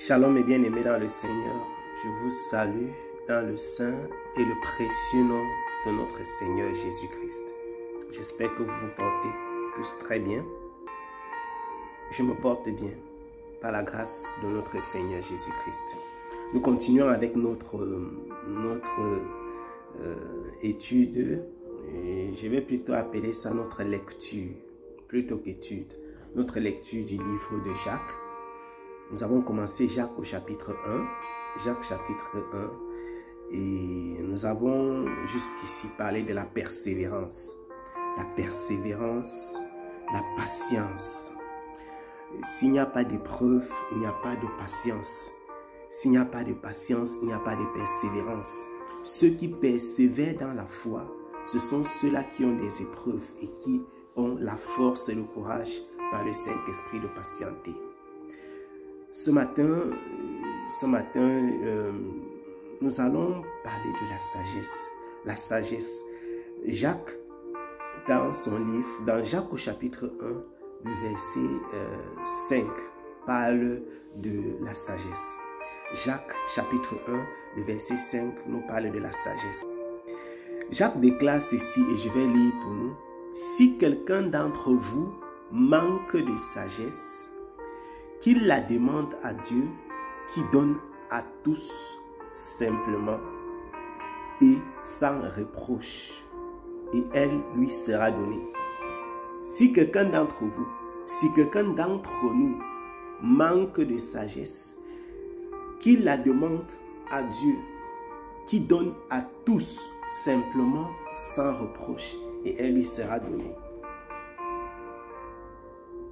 Shalom et bien-aimés dans le Seigneur, je vous salue dans le saint et le précieux nom de notre Seigneur Jésus-Christ. J'espère que vous vous portez tous très bien. Je me porte bien par la grâce de notre Seigneur Jésus-Christ. Nous continuons avec notre étude, et je vais plutôt appeler ça notre lecture, plutôt qu'étude. Notre lecture du livre de Jacques. Nous avons commencé Jacques au chapitre 1, Jacques chapitre 1, et nous avons jusqu'ici parlé de la persévérance. La persévérance, la patience. S'il n'y a pas d'épreuve, il n'y a pas de patience. S'il n'y a pas de patience, il n'y a pas de persévérance. Ceux qui persévèrent dans la foi, ce sont ceux-là qui ont des épreuves et qui ont la force et le courage par le Saint-Esprit de patienter. Ce matin, nous allons parler de la sagesse. La sagesse. Jacques, dans son livre, dans Jacques au chapitre 1, le verset 5, parle de la sagesse. Jacques chapitre 1, le verset 5, nous parle de la sagesse. Jacques déclare ceci, et je vais lire pour nous. Si quelqu'un d'entre vous manque de sagesse, qu'il la demande à Dieu, qui donne à tous simplement et sans reproche, et elle lui sera donnée. Si quelqu'un d'entre vous, si quelqu'un d'entre nous manque de sagesse, qu'il la demande à Dieu, qui donne à tous simplement sans reproche, et elle lui sera donnée.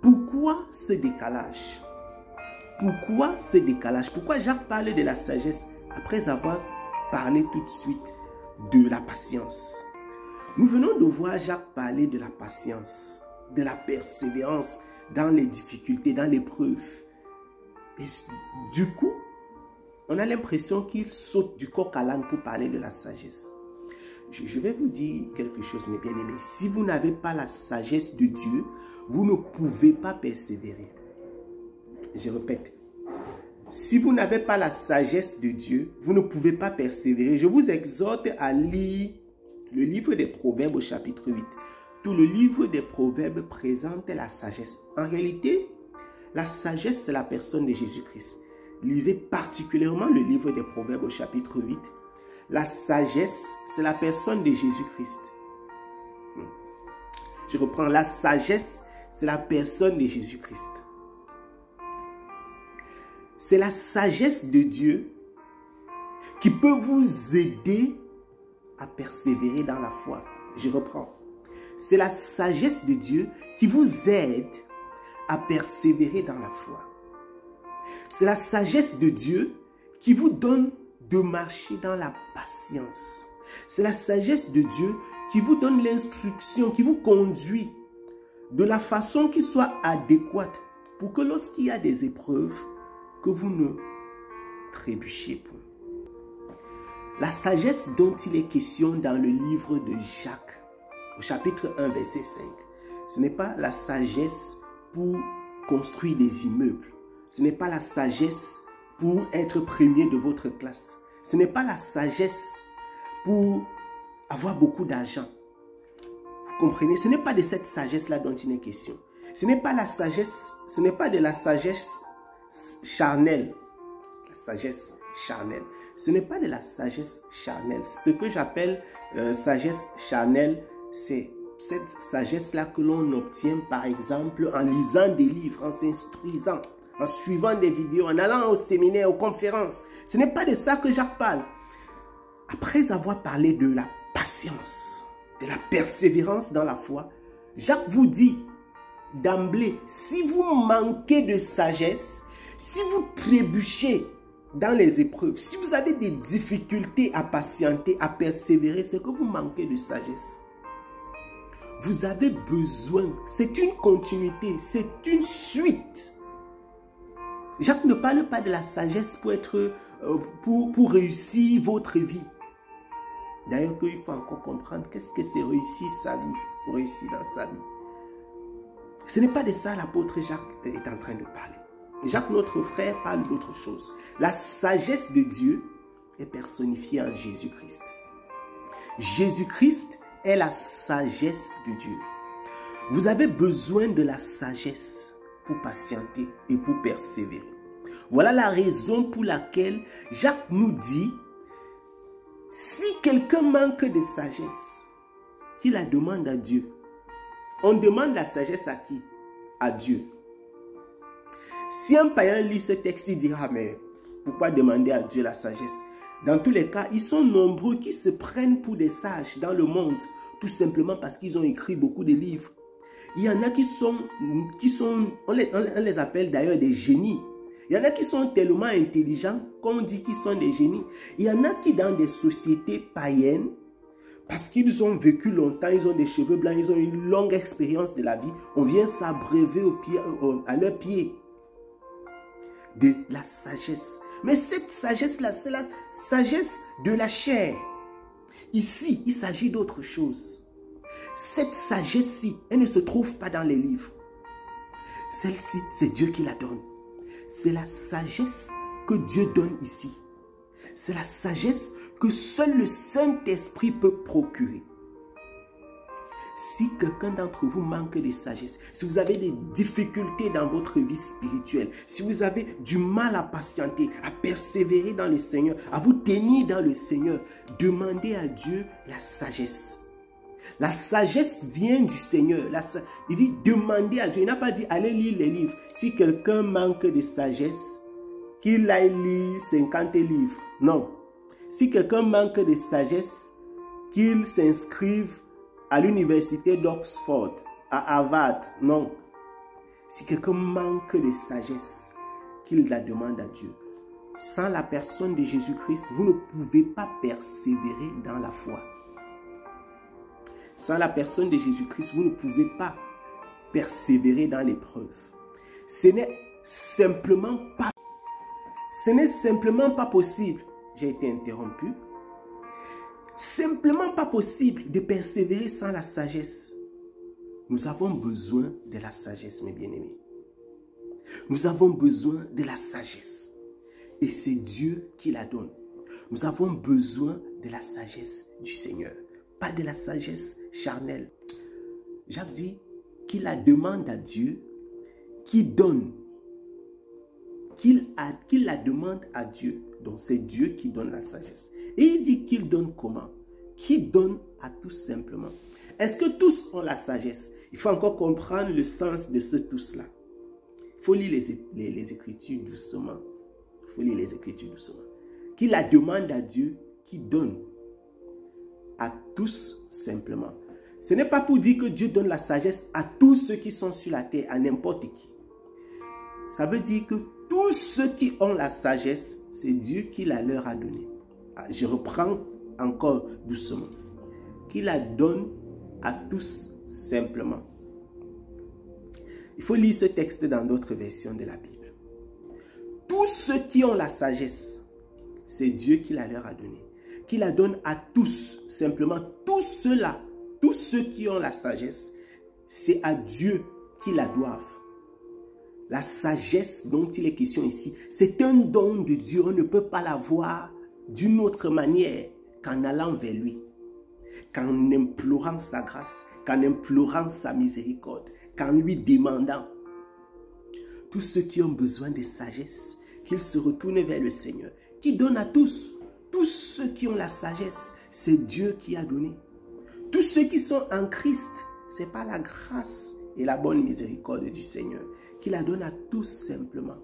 Pourquoi ce décalage? Pourquoi ce décalage? Pourquoi Jacques parle de la sagesse après avoir parlé tout de suite de la patience? Nous venons de voir Jacques parler de la patience, de la persévérance dans les difficultés, dans l'épreuve. Et du coup, on a l'impression qu'il saute du coq à l'âne pour parler de la sagesse. Je vais vous dire quelque chose, mes bien-aimés. Si vous n'avez pas la sagesse de Dieu, vous ne pouvez pas persévérer. Je répète. Si vous n'avez pas la sagesse de Dieu, vous ne pouvez pas persévérer. Je vous exhorte à lire le livre des Proverbes au chapitre 8. Tout le livre des Proverbes présente la sagesse. En réalité, la sagesse, c'est la personne de Jésus-Christ. Lisez particulièrement le livre des Proverbes au chapitre 8. La sagesse, c'est la personne de Jésus-Christ. Je reprends. La sagesse, c'est la personne de Jésus-Christ. C'est la sagesse de Dieu qui peut vous aider à persévérer dans la foi. Je reprends. C'est la sagesse de Dieu qui vous aide à persévérer dans la foi. C'est la sagesse de Dieu qui vous donne de marcher dans la patience. C'est la sagesse de Dieu qui vous donne l'instruction, qui vous conduit de la façon qui soit adéquate pour que lorsqu'il y a des épreuves, que vous ne trébuchiez point. La sagesse dont il est question dans le livre de Jacques, au chapitre 1, verset 5, ce n'est pas la sagesse pour construire des immeubles. Ce n'est pas la sagesse pour être premier de votre classe. Ce n'est pas la sagesse pour avoir beaucoup d'argent. Vous comprenez? Ce n'est pas de cette sagesse-là dont il est question. Ce n'est pas la sagesse, ce n'est pas de la sagesse charnelle. La sagesse charnelle. Ce n'est pas de la sagesse charnelle. Ce que j'appelle sagesse charnelle, c'est cette sagesse-là que l'on obtient par exemple en lisant des livres, en s'instruisant, en suivant des vidéos, en allant au séminaire, aux conférences. Ce n'est pas de ça que Jacques parle. Après avoir parlé de la patience, de la persévérance dans la foi, Jacques vous dit d'emblée, si vous manquez de sagesse, si vous trébuchez dans les épreuves, si vous avez des difficultés à patienter, à persévérer, c'est que vous manquez de sagesse. Vous avez besoin, c'est une continuité, c'est une suite. Jacques ne parle pas de la sagesse pour réussir votre vie. D'ailleurs, il faut encore comprendre qu'est-ce que c'est réussir sa vie, pour réussir dans sa vie. Ce n'est pas de ça l'apôtre Jacques est en train de parler. Jacques, notre frère, parle d'autre chose. La sagesse de Dieu est personnifiée en Jésus-Christ. Jésus-Christ est la sagesse de Dieu. Vous avez besoin de la sagesse pour patienter et pour persévérer. Voilà la raison pour laquelle Jacques nous dit, si quelqu'un manque de sagesse, qu'il la demande à Dieu. On demande la sagesse à qui? À Dieu. Si un païen lit ce texte, il dira, mais pourquoi demander à Dieu la sagesse? Dans tous les cas, ils sont nombreux qui se prennent pour des sages dans le monde, tout simplement parce qu'ils ont écrit beaucoup de livres. Il y en a qui sont on les appelle d'ailleurs des génies. Il y en a qui sont tellement intelligents qu'on dit qu'ils sont des génies. Il y en a qui dans des sociétés païennes, parce qu'ils ont vécu longtemps, ils ont des cheveux blancs, ils ont une longue expérience de la vie, on vient s'abreuver à leurs pieds de la sagesse. Mais cette sagesse-là, c'est la sagesse de la chair. Ici, il s'agit d'autre chose. Cette sagesse-ci, elle ne se trouve pas dans les livres. Celle-ci, c'est Dieu qui la donne. C'est la sagesse que Dieu donne ici. C'est la sagesse que seul le Saint-Esprit peut procurer. Si quelqu'un d'entre vous manque de sagesse, si vous avez des difficultés dans votre vie spirituelle, si vous avez du mal à patienter, à persévérer dans le Seigneur, à vous tenir dans le Seigneur, demandez à Dieu la sagesse. La sagesse vient du Seigneur. Il dit demandez à Dieu. Il n'a pas dit allez lire les livres. Si quelqu'un manque de sagesse, qu'il aille lire 50 livres. Non. Si quelqu'un manque de sagesse, qu'il s'inscrive à l'université d'Oxford, à Harvard. Non. Si quelqu'un manque de sagesse, qu'il la demande à Dieu. Sans la personne de Jésus-Christ, vous ne pouvez pas persévérer dans la foi. Sans la personne de Jésus-Christ, vous ne pouvez pas persévérer dans l'épreuve. Ce n'est simplement pas possible. J'ai été interrompu. Simplement pas possible de persévérer sans la sagesse. Nous avons besoin de la sagesse, mes bien-aimés. Nous avons besoin de la sagesse. Et c'est Dieu qui la donne. Nous avons besoin de la sagesse du Seigneur. Pas de la sagesse charnelle. Jacques dit qu'il la demande à Dieu, qui donne. Qu'il la demande à Dieu. Donc c'est Dieu qui donne la sagesse. Et il dit qu'il donne comment? Qui donne à tous simplement. Est-ce que tous ont la sagesse? Il faut encore comprendre le sens de ce tous-là. Il faut lire les Écritures doucement. Il faut lire les Écritures doucement. Qui la demande à Dieu, qui donne à tous simplement. Ce n'est pas pour dire que Dieu donne la sagesse à tous ceux qui sont sur la terre, à n'importe qui. Ça veut dire que tous ceux qui ont la sagesse, c'est Dieu qui la leur a donnée. Je reprends encore doucement. Qui la donne à tous simplement. Il faut lire ce texte dans d'autres versions de la Bible. Tous ceux qui ont la sagesse, c'est Dieu qui la leur a donnée. Qui la donne à tous, simplement tous ceux-là, tous ceux qui ont la sagesse, c'est à Dieu qui la doivent. La sagesse dont il est question ici, c'est un don de Dieu. On ne peut pas l'avoir d'une autre manière qu'en allant vers lui, qu'en implorant sa grâce, qu'en implorant sa miséricorde, qu'en lui demandant. Tous ceux qui ont besoin de sagesse, qu'ils se retournent vers le Seigneur, qui donne à tous. Tous ceux qui ont la sagesse, c'est Dieu qui a donné. Tous ceux qui sont en Christ, ce n'est pas la grâce et la bonne miséricorde du Seigneur qui la donne à tous simplement.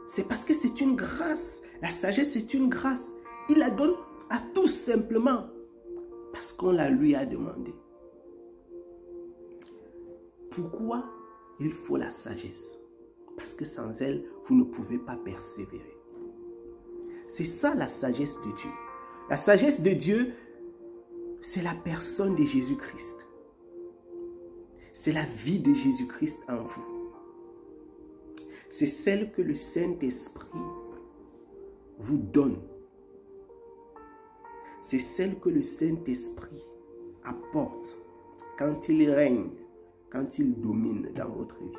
C'est parce que c'est une grâce. La sagesse, c'est une grâce. Il la donne à tous simplement parce qu'on la lui a demandé. Pourquoi il faut la sagesse? Parce que sans elle, vous ne pouvez pas persévérer. C'est ça la sagesse de Dieu. La sagesse de Dieu, c'est la personne de Jésus-Christ. C'est la vie de Jésus-Christ en vous. C'est celle que le Saint-Esprit vous donne. C'est celle que le Saint-Esprit apporte quand il règne, quand il domine dans votre vie.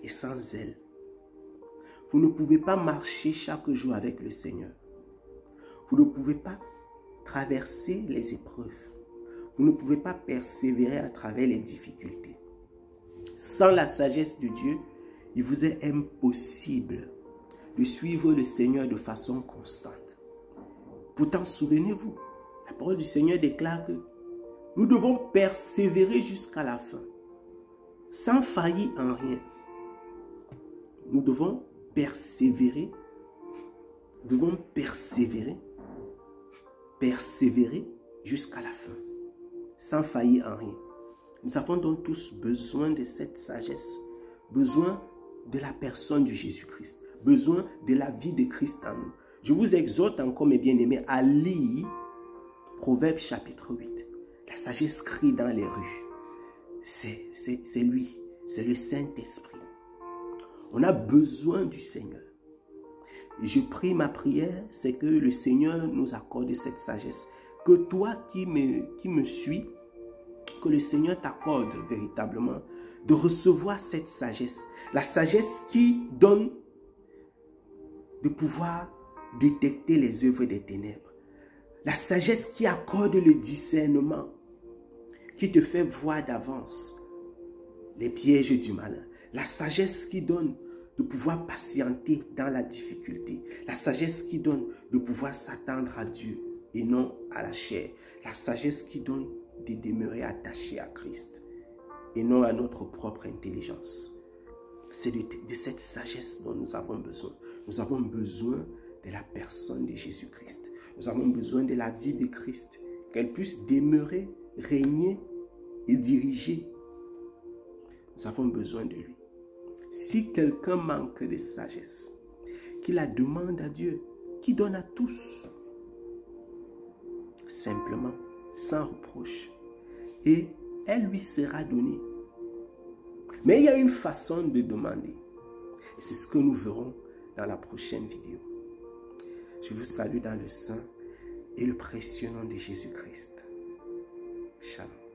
et sans elle, vous ne pouvez pas marcher chaque jour avec le Seigneur. Vous ne pouvez pas traverser les épreuves. Vous ne pouvez pas persévérer à travers les difficultés. Sans la sagesse de Dieu, il vous est impossible de suivre le Seigneur de façon constante. Pourtant, souvenez-vous, la parole du Seigneur déclare que nous devons persévérer jusqu'à la fin, sans faillir en rien. Nous devons persévérer, persévérer jusqu'à la fin, sans faillir en rien. Nous avons donc tous besoin de cette sagesse, besoin de la personne de Jésus-Christ, besoin de la vie de Christ en nous. Je vous exhorte encore, mes bien-aimés, à lire Proverbes chapitre 8. La sagesse crie dans les rues. C'est lui, c'est le Saint-Esprit. On a besoin du Seigneur. Et je prie, ma prière, c'est que le Seigneur nous accorde cette sagesse. Que toi qui me suis, que le Seigneur t'accorde véritablement de recevoir cette sagesse. La sagesse qui donne de pouvoir détecter les œuvres des ténèbres. La sagesse qui accorde le discernement, qui te fait voir d'avance les pièges du malin. La sagesse qui donne de pouvoir patienter dans la difficulté. La sagesse qui donne de pouvoir s'attendre à Dieu et non à la chair. La sagesse qui donne de demeurer attaché à Christ et non à notre propre intelligence. C'est de cette sagesse dont nous avons besoin. Nous avons besoin de la personne de Jésus-Christ. Nous avons besoin de la vie de Christ, qu'elle puisse demeurer, régner et diriger. Nous avons besoin de lui. Si quelqu'un manque de sagesse, qu'il la demande à Dieu, qui donne à tous, simplement, sans reproche, et elle lui sera donnée. Mais il y a une façon de demander, et c'est ce que nous verrons dans la prochaine vidéo. Je vous salue dans le saint et le précieux nom de Jésus-Christ. Shalom.